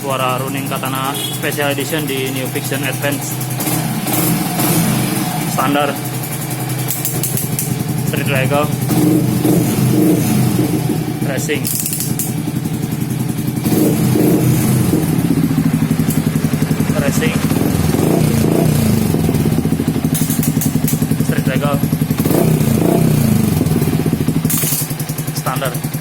suara Runing Katana Special Edition di New Fiction Advance. Standar, street legal, racing, street legal, standar.